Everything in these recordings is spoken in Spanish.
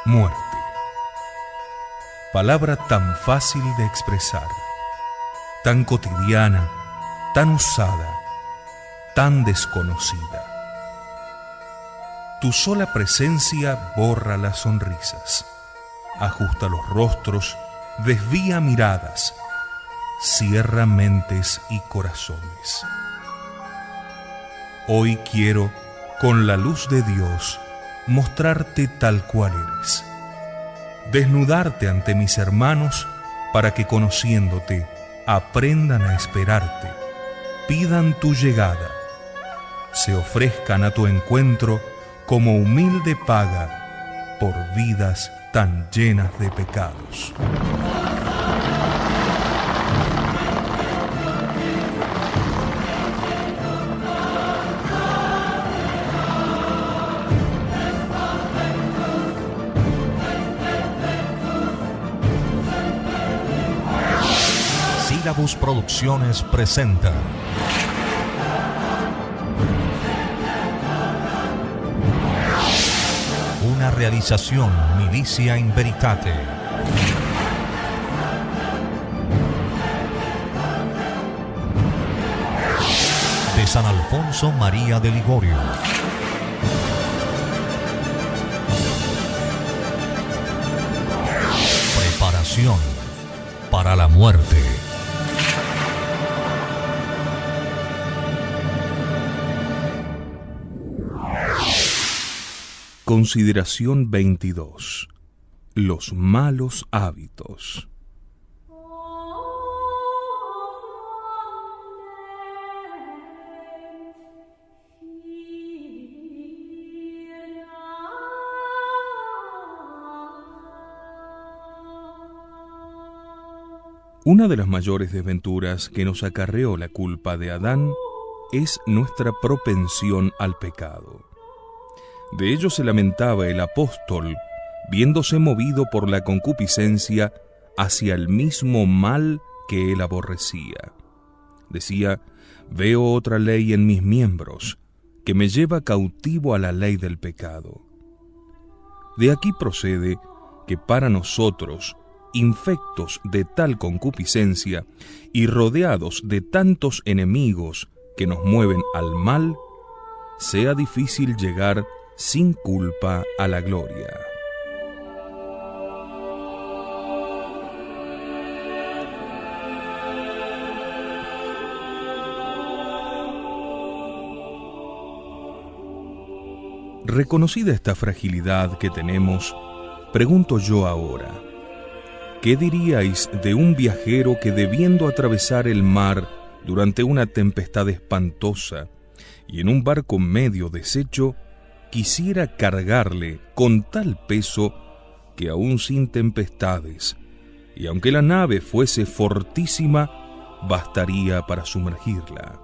muerte. Palabra tan fácil de expresar, tan cotidiana, tan usada, tan desconocida. Tu sola presencia borra las sonrisas, ajusta los rostros, desvía miradas, cierra mentes y corazones. Hoy quiero, con la luz de Dios, mostrarte tal cual eres. Desnudarte ante mis hermanos para que, conociéndote, aprendan a esperarte, pidan tu llegada, se ofrezcan a tu encuentro como humilde paga por vidas tan llenas de pecados. Sílabus Producciones presenta una realización Milicia in Veritate. De San Alfonso María de Ligorio. Preparación para la muerte. Consideración 22. Los malos hábitos. Una de las mayores desventuras que nos acarreó la culpa de Adán es nuestra propensión al pecado. De ello se lamentaba el apóstol, viéndose movido por la concupiscencia hacia el mismo mal que él aborrecía. Decía: veo otra ley en mis miembros, que me lleva cautivo a la ley del pecado. De aquí procede que para nosotros, infectos de tal concupiscencia y rodeados de tantos enemigos que nos mueven al mal, sea difícil llegar sin culpa a la gloria. Reconocida esta fragilidad que tenemos, pregunto yo ahora: ¿qué diríais de un viajero que, debiendo atravesar el mar durante una tempestad espantosa y en un barco medio deshecho, quisiera cargarle con tal peso que aún sin tempestades, y aunque la nave fuese fortísima, bastaría para sumergirla?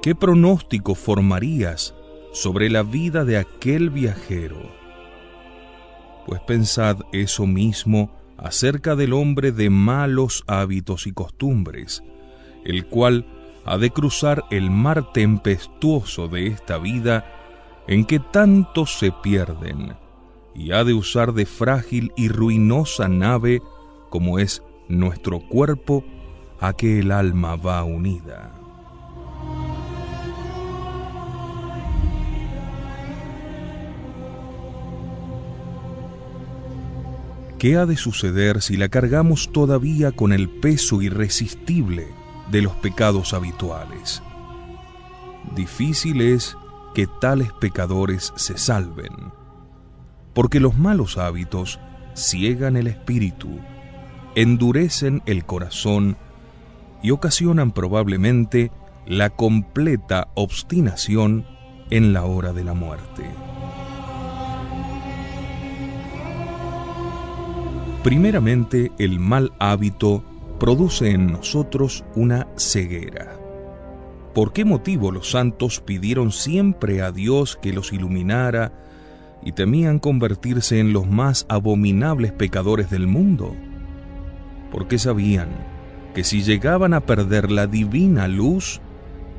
¿Qué pronóstico formarías sobre la vida de aquel viajero? Pues pensad eso mismo acerca del hombre de malos hábitos y costumbres, el cual ha de cruzar el mar tempestuoso de esta vida en que tantos se pierden, y ha de usar de frágil y ruinosa nave como es nuestro cuerpo, a que el alma va unida. ¿Qué ha de suceder si la cargamos todavía con el peso irresistible de los pecados habituales? Difícil es que tales pecadores se salven, porque los malos hábitos ciegan el espíritu, endurecen el corazón y ocasionan probablemente la completa obstinación en la hora de la muerte. Primeramente, el mal hábito produce en nosotros una ceguera. ¿Por qué motivo los santos pidieron siempre a Dios que los iluminara y temían convertirse en los más abominables pecadores del mundo? Porque sabían que si llegaban a perder la divina luz,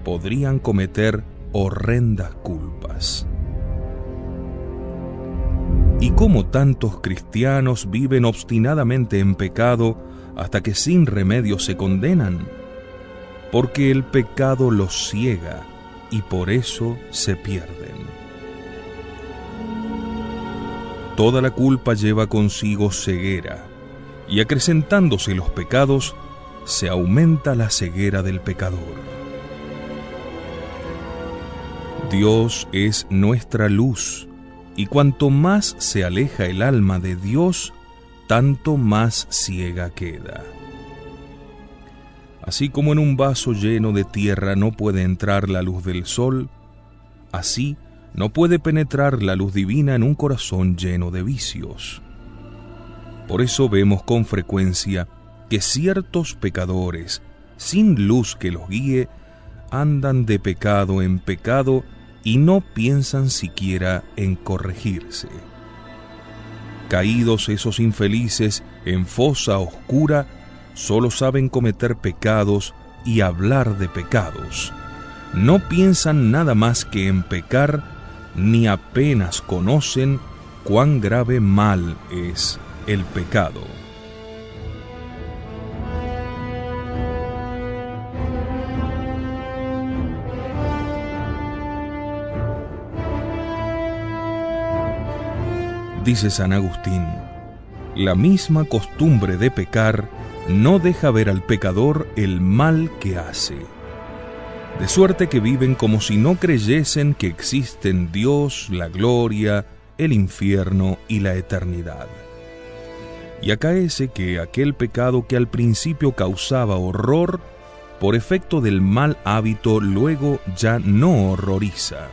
podrían cometer horrendas culpas. y cómo tantos cristianos viven obstinadamente en pecado hasta que sin remedio se condenan, porque el pecado los ciega y por eso se pierden. Toda la culpa lleva consigo ceguera, y acrecentándose los pecados, se aumenta la ceguera del pecador. Dios es nuestra luz, y cuanto más se aleja el alma de Dios, tanto más ciega queda. Así como en un vaso lleno de tierra no puede entrar la luz del sol, así no puede penetrar la luz divina en un corazón lleno de vicios. Por eso vemos con frecuencia que ciertos pecadores, sin luz que los guíe, andan de pecado en pecado y no piensan siquiera en corregirse. Caídos esos infelices en fosa oscura, solo saben cometer pecados y hablar de pecados. No piensan nada más que en pecar, ni apenas conocen cuán grave mal es el pecado. Dice San Agustín, la misma costumbre de pecar no deja ver al pecador el mal que hace. De suerte que viven como si no creyesen que existen Dios, la gloria, el infierno y la eternidad. Y acaece que aquel pecado que al principio causaba horror, por efecto del mal hábito luego ya no horroriza.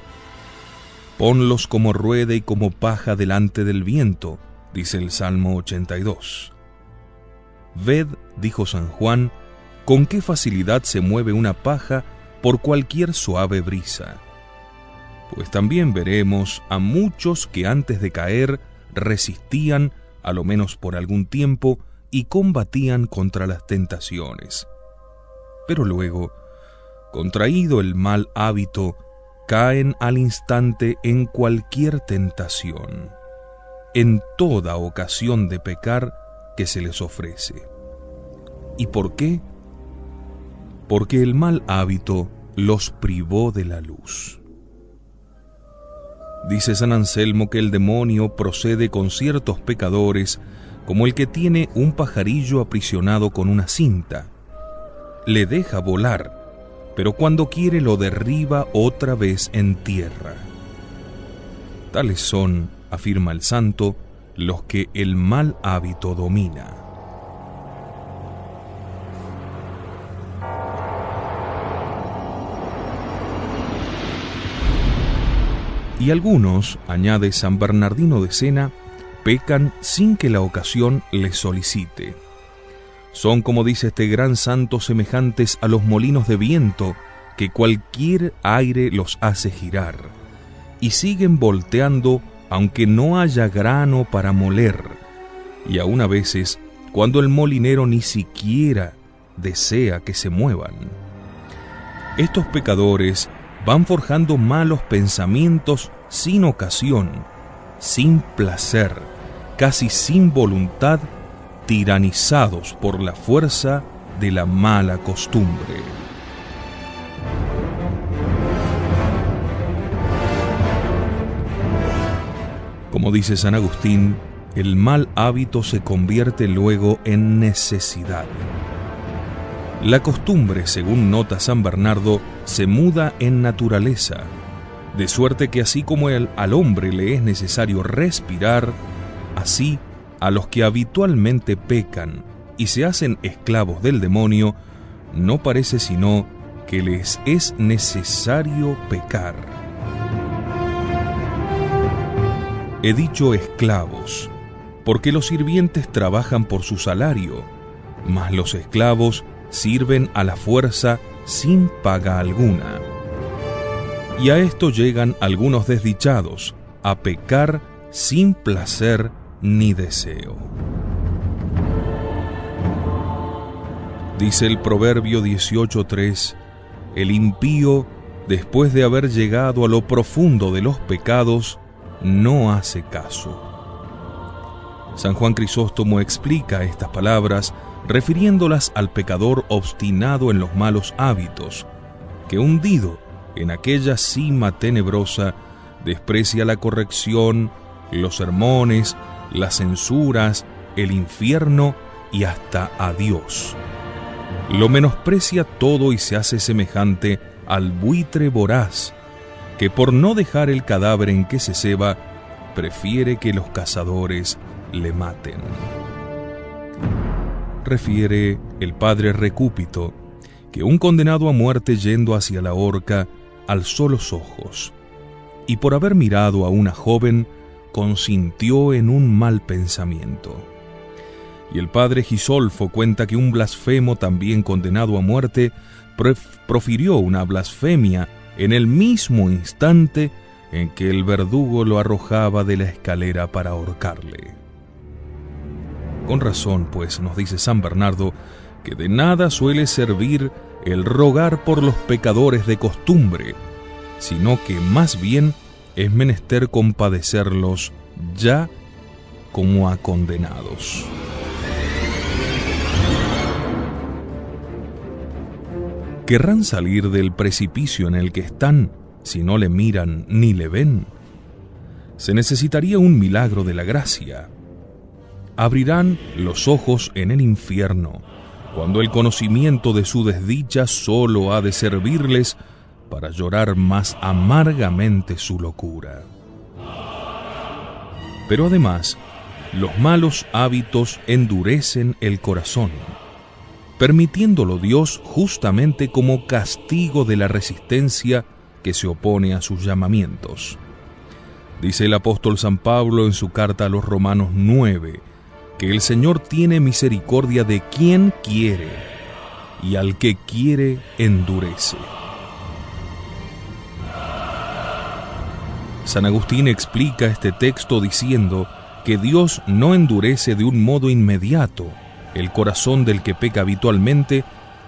Ponlos como rueda y como paja delante del viento, dice el Salmo 82. Ved, dijo San Juan, con qué facilidad se mueve una paja por cualquier suave brisa. Pues también veremos a muchos que antes de caer resistían, a lo menos por algún tiempo, y combatían contra las tentaciones. Pero luego, contraído el mal hábito, caen al instante en cualquier tentación, en toda ocasión de pecar que se les ofrece. ¿Y por qué? Porque el mal hábito los privó de la luz. Dice San Anselmo que el demonio procede con ciertos pecadores como el que tiene un pajarillo aprisionado con una cinta. Le deja volar, pero cuando quiere lo derriba otra vez en tierra. Tales son, afirma el santo, los que el mal hábito domina. Y algunos, añade San Bernardino de Sena, pecan sin que la ocasión les solicite. Son, como dice este gran santo, semejantes a los molinos de viento que cualquier aire los hace girar, y siguen volteando aunque no haya grano para moler, y aun a veces cuando el molinero ni siquiera desea que se muevan. Estos pecadores van forjando malos pensamientos sin ocasión, sin placer, casi sin voluntad, tiranizados por la fuerza de la mala costumbre. Como dice San Agustín, el mal hábito se convierte luego en necesidad. La costumbre, según nota San Bernardo, se muda en naturaleza, de suerte que así como al hombre le es necesario respirar, así a los que habitualmente pecan y se hacen esclavos del demonio, no parece sino que les es necesario pecar. He dicho esclavos, porque los sirvientes trabajan por su salario, mas los esclavos sirven a la fuerza sin paga alguna. Y a esto llegan algunos desdichados, a pecar sin placer ni deseo. Dice el Proverbio 18:3, el impío, después de haber llegado a lo profundo de los pecados, no hace caso, San Juan Crisóstomo explica estas palabras refiriéndolas al pecador obstinado en los malos hábitos, que hundido en aquella cima tenebrosa desprecia la corrección, los sermones, las censuras, el infierno y hasta a Dios. Lo menosprecia todo y se hace semejante al buitre voraz, que por no dejar el cadáver en que se ceba, prefiere que los cazadores le maten. Refiere el padre Recúpito que un condenado a muerte yendo hacia la horca alzó los ojos y por haber mirado a una joven consintió en un mal pensamiento. Y el padre Gisolfo cuenta que un blasfemo también condenado a muerte profirió una blasfemia en el mismo instante en que el verdugo lo arrojaba de la escalera para ahorcarle. Con razón, pues, nos dice San Bernardo, que de nada suele servir el rogar por los pecadores de costumbre, sino que más bien es menester compadecerlos ya como a condenados. ¿Querrán salir del precipicio en el que están si no le miran ni le ven? Se necesitaría un milagro de la gracia. Abrirán los ojos en el infierno, cuando el conocimiento de su desdicha solo ha de servirles para llorar más amargamente su locura. Pero además, los malos hábitos endurecen el corazón, permitiéndolo Dios justamente como castigo de la resistencia que se opone a sus llamamientos. Dice el apóstol San Pablo en su carta a los Romanos 9, que el Señor tiene misericordia de quien quiere, y al que quiere endurece. San Agustín explica este texto diciendo que Dios no endurece de un modo inmediato el corazón del que peca habitualmente,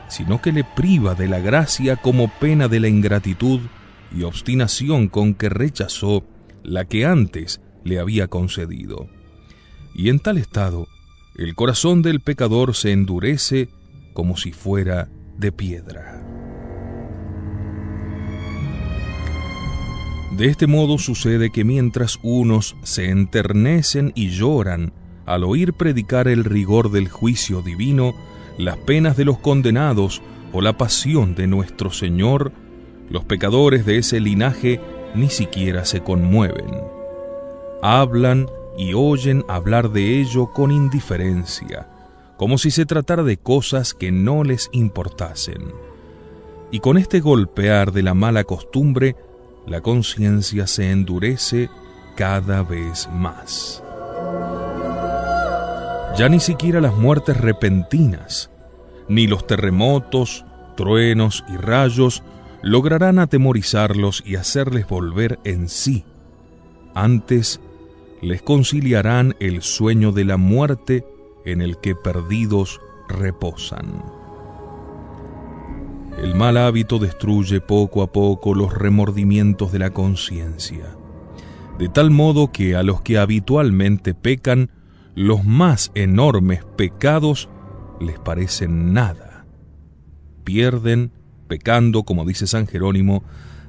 sino que le priva de la gracia como pena de la ingratitud y obstinación con que rechazó la que antes le había concedido. Y en tal estado, el corazón del pecador se endurece como si fuera de piedra. De este modo sucede que mientras unos se enternecen y lloran al oír predicar el rigor del juicio divino, las penas de los condenados o la pasión de nuestro Señor, los pecadores de ese linaje ni siquiera se conmueven. Hablan y oyen hablar de ello con indiferencia, como si se tratara de cosas que no les importasen. Y con este golpear de la mala costumbre, la conciencia se endurece cada vez más. Ya ni siquiera las muertes repentinas, ni los terremotos, truenos y rayos lograrán atemorizarlos y hacerles volver en sí. Antes, les conciliarán el sueño de la muerte en el que perdidos reposan. El mal hábito destruye poco a poco los remordimientos de la conciencia, de tal modo que a los que habitualmente pecan, los más enormes pecados les parecen nada. Pierden, pecando, como dice San Jerónimo,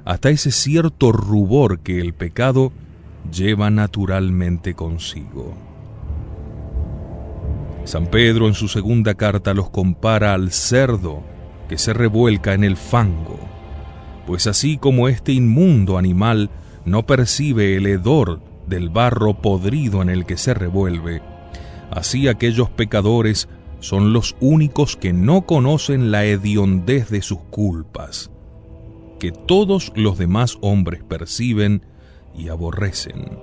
hasta ese cierto rubor que el pecado lleva naturalmente consigo. San Pedro en su segunda carta los compara al cerdo que se revuelca en el fango, pues así como este inmundo animal no percibe el hedor del barro podrido en el que se revuelve, así aquellos pecadores son los únicos que no conocen la hediondez de sus culpas, que todos los demás hombres perciben y aborrecen.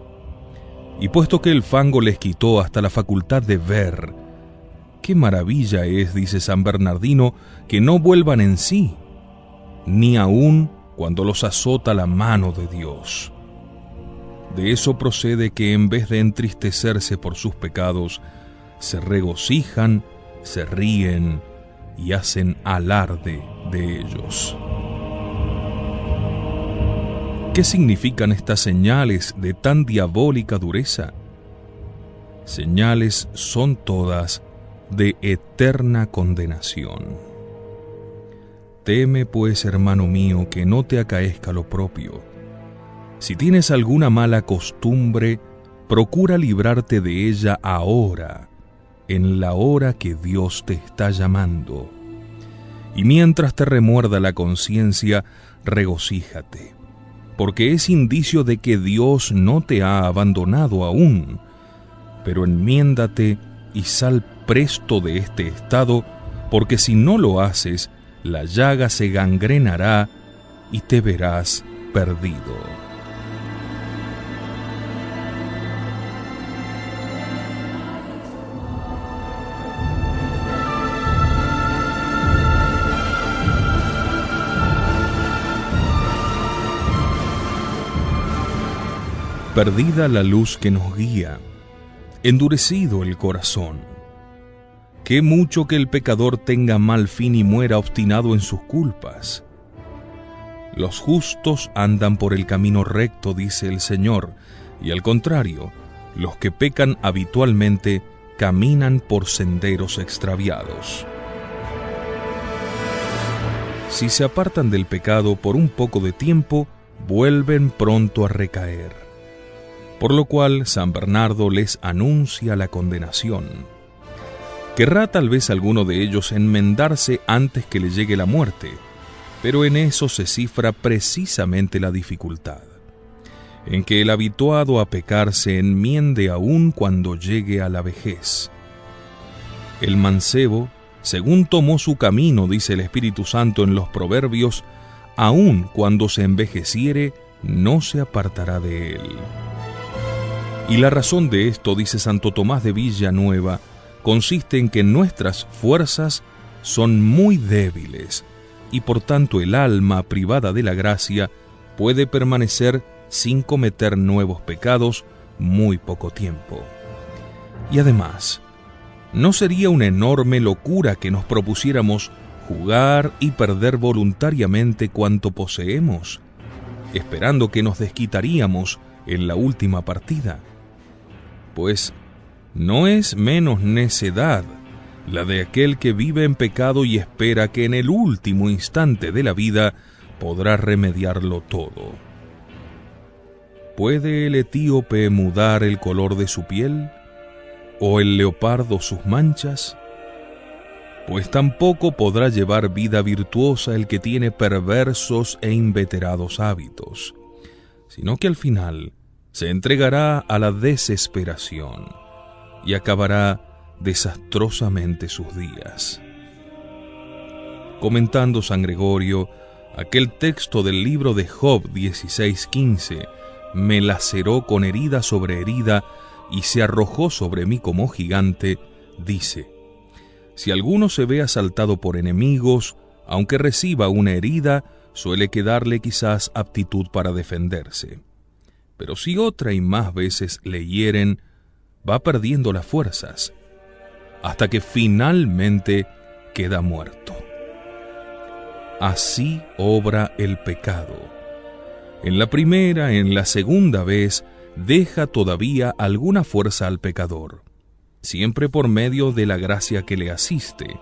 Y puesto que el fango les quitó hasta la facultad de ver, qué maravilla es, dice San Bernardino, que no vuelvan en sí, ni aun cuando los azota la mano de Dios. De eso procede que en vez de entristecerse por sus pecados, se regocijan, se ríen y hacen alarde de ellos. ¿Qué significan estas señales de tan diabólica dureza? señales son todas de eterna condenación. Teme, pues, hermano mío, que no te acaezca lo propio. Si tienes alguna mala costumbre, procura librarte de ella ahora, en la hora que Dios te está llamando. Y mientras te remuerda la conciencia, regocíjate, porque es indicio de que Dios no te ha abandonado aún. Pero enmiéndate y sal presto de este estado, porque si no lo haces, la llaga se gangrenará y te verás perdido. Perdida la luz que nos guía, endurecido el corazón. Qué mucho que el pecador tenga mal fin y muera obstinado en sus culpas. Los justos andan por el camino recto, dice el Señor, y al contrario, los que pecan habitualmente caminan por senderos extraviados. Si se apartan del pecado por un poco de tiempo, vuelven pronto a recaer. Por lo cual San Bernardo les anuncia la condenación. Querrá tal vez alguno de ellos enmendarse antes que le llegue la muerte, pero en eso se cifra precisamente la dificultad, en que el habituado a pecar se enmiende aún cuando llegue a la vejez. El mancebo, según tomó su camino, dice el Espíritu Santo en los Proverbios, aun cuando se envejeciere, no se apartará de él. Y la razón de esto, dice Santo Tomás de Villanueva, consiste en que nuestras fuerzas son muy débiles y por tanto el alma privada de la gracia puede permanecer sin cometer nuevos pecados muy poco tiempo. Y además, ¿no sería una enorme locura que nos propusiéramos jugar y perder voluntariamente cuanto poseemos, esperando que nos desquitaríamos en la última partida? Pues no es menos necedad la de aquel que vive en pecado y espera que en el último instante de la vida podrá remediarlo todo. ¿Puede el etíope mudar el color de su piel? ¿O el leopardo sus manchas? Pues tampoco podrá llevar vida virtuosa el que tiene perversos e inveterados hábitos, sino que al final se entregará a la desesperación y acabará desastrosamente sus días. Comentando San Gregorio aquel texto del libro de Job 16:15, me laceró con herida sobre herida y se arrojó sobre mí como gigante, dice: si alguno se ve asaltado por enemigos, aunque reciba una herida, suele quedarle quizás aptitud para defenderse. Pero si otra y más veces le hieren, va perdiendo las fuerzas, hasta que finalmente queda muerto. Así obra el pecado. En la primera, en la segunda vez, deja todavía alguna fuerza al pecador, siempre por medio de la gracia que le asiste.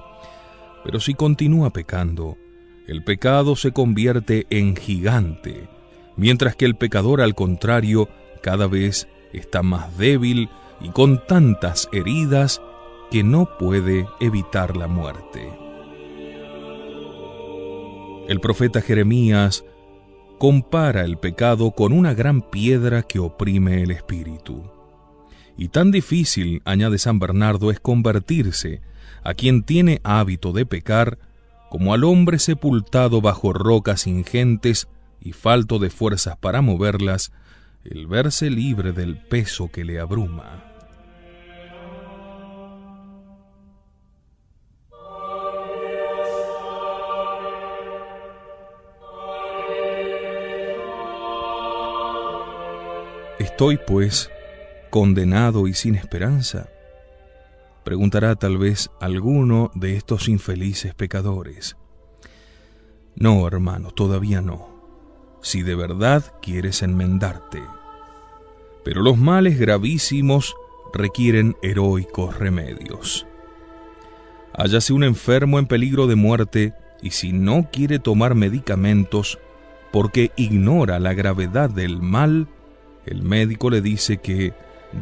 Pero si continúa pecando, el pecado se convierte en gigante, mientras que el pecador, al contrario, cada vez está más débil y con tantas heridas que no puede evitar la muerte. El profeta Jeremías compara el pecado con una gran piedra que oprime el espíritu. Y tan difícil, añade San Bernardo, es convertirse a quien tiene hábito de pecar, como al hombre sepultado bajo rocas ingentes y falto de fuerzas para moverlas, el verse libre del peso que le abruma. ¿Estoy, pues, condenado y sin esperanza? Preguntará tal vez alguno de estos infelices pecadores. No, hermano, todavía no, si de verdad quieres enmendarte. Pero los males gravísimos requieren heroicos remedios. Hállase un enfermo en peligro de muerte y si no quiere tomar medicamentos porque ignora la gravedad del mal, el médico le dice que,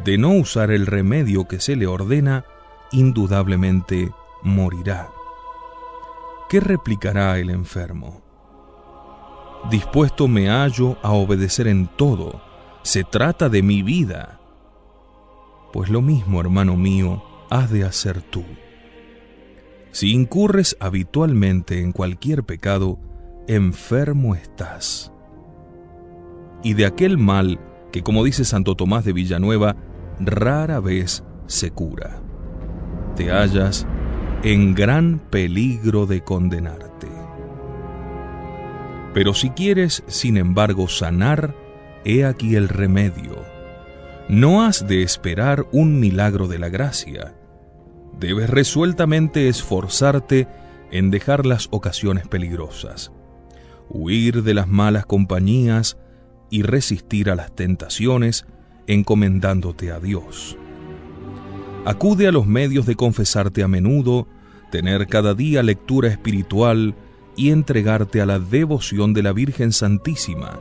de no usar el remedio que se le ordena, indudablemente morirá. ¿Qué replicará el enfermo? Dispuesto me hallo a obedecer en todo, se trata de mi vida. Pues lo mismo, hermano mío, has de hacer tú. Si incurres habitualmente en cualquier pecado, enfermo estás. Y de aquel mal que, como dice Santo Tomás de Villanueva, rara vez se cura, te hallas en gran peligro de condenarte. Pero si quieres, sin embargo, sanar, he aquí el remedio. No has de esperar un milagro de la gracia. Debes resueltamente esforzarte en dejar las ocasiones peligrosas, huir de las malas compañías y resistir a las tentaciones, encomendándote a Dios. Acude a los medios de confesarte a menudo, tener cada día lectura espiritual y entregarte a la devoción de la Virgen Santísima,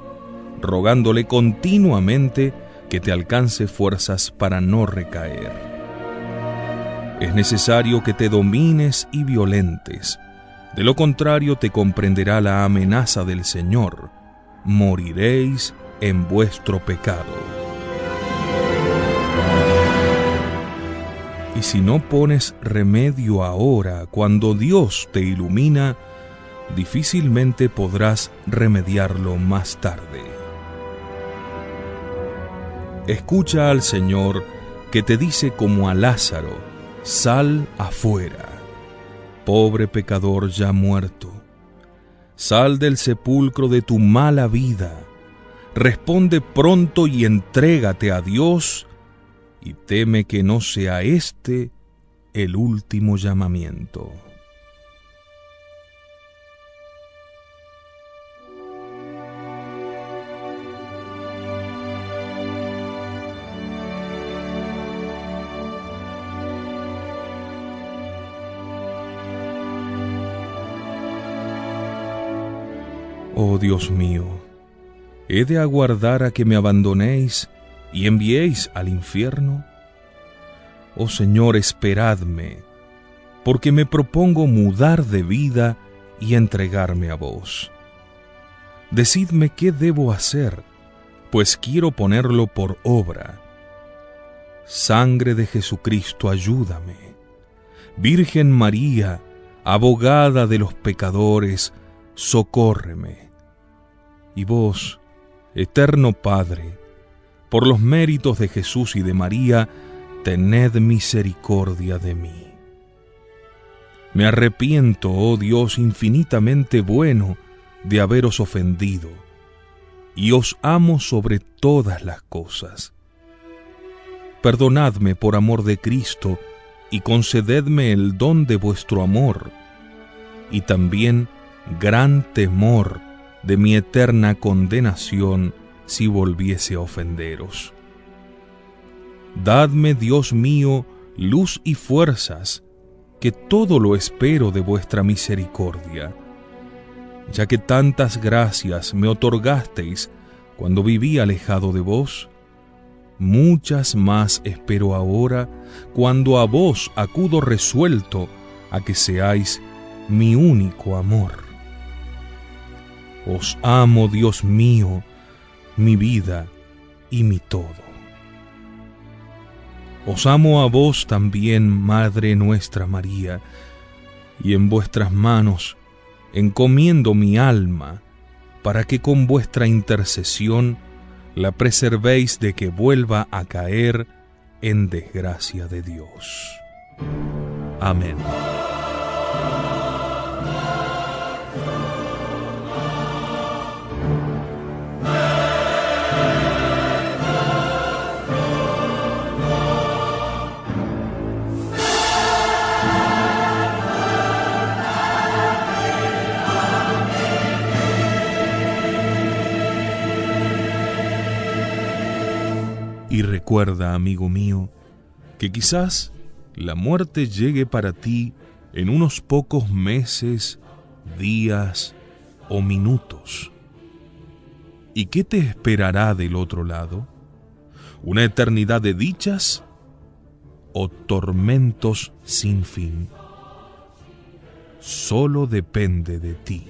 rogándole continuamente que te alcance fuerzas para no recaer. Es necesario que te domines y violentes, de lo contrario te comprenderá la amenaza del Señor: moriréis en vuestro pecado. Y si no pones remedio ahora, cuando Dios te ilumina, difícilmente podrás remediarlo más tarde. Escucha al Señor que te dice como a Lázaro: sal afuera, pobre pecador ya muerto. Sal del sepulcro de tu mala vida, responde pronto y entrégate a Dios, y teme que no sea este el último llamamiento. Oh Dios mío, ¿he de aguardar a que me abandonéis y enviéis al infierno? Oh Señor, esperadme, porque me propongo mudar de vida y entregarme a vos. Decidme qué debo hacer, pues quiero ponerlo por obra. Sangre de Jesucristo, ayúdame. Virgen María, abogada de los pecadores, socórreme. Y vos, eterno Padre, por los méritos de Jesús y de María, tened misericordia de mí. Me arrepiento, oh Dios infinitamente bueno, de haberos ofendido, y os amo sobre todas las cosas. Perdonadme por amor de Cristo, y concededme el don de vuestro amor, y también gran temor de mi eterna condenación si volviese a ofenderos. Dadme, Dios mío, luz y fuerzas, que todo lo espero de vuestra misericordia, ya que tantas gracias me otorgasteis cuando viví alejado de vos. Muchas más espero ahora, cuando a vos acudo resuelto a que seáis mi único amor. Os amo, Dios mío, mi vida y mi todo. Os amo a vos también, Madre nuestra María, y en vuestras manos encomiendo mi alma, para que con vuestra intercesión la preservéis de que vuelva a caer en desgracia de Dios. Amén. Y recuerda, amigo mío, que quizás la muerte llegue para ti en unos pocos meses, días o minutos. ¿Y qué te esperará del otro lado? ¿Una eternidad de dichas o tormentos sin fin? Solo depende de ti.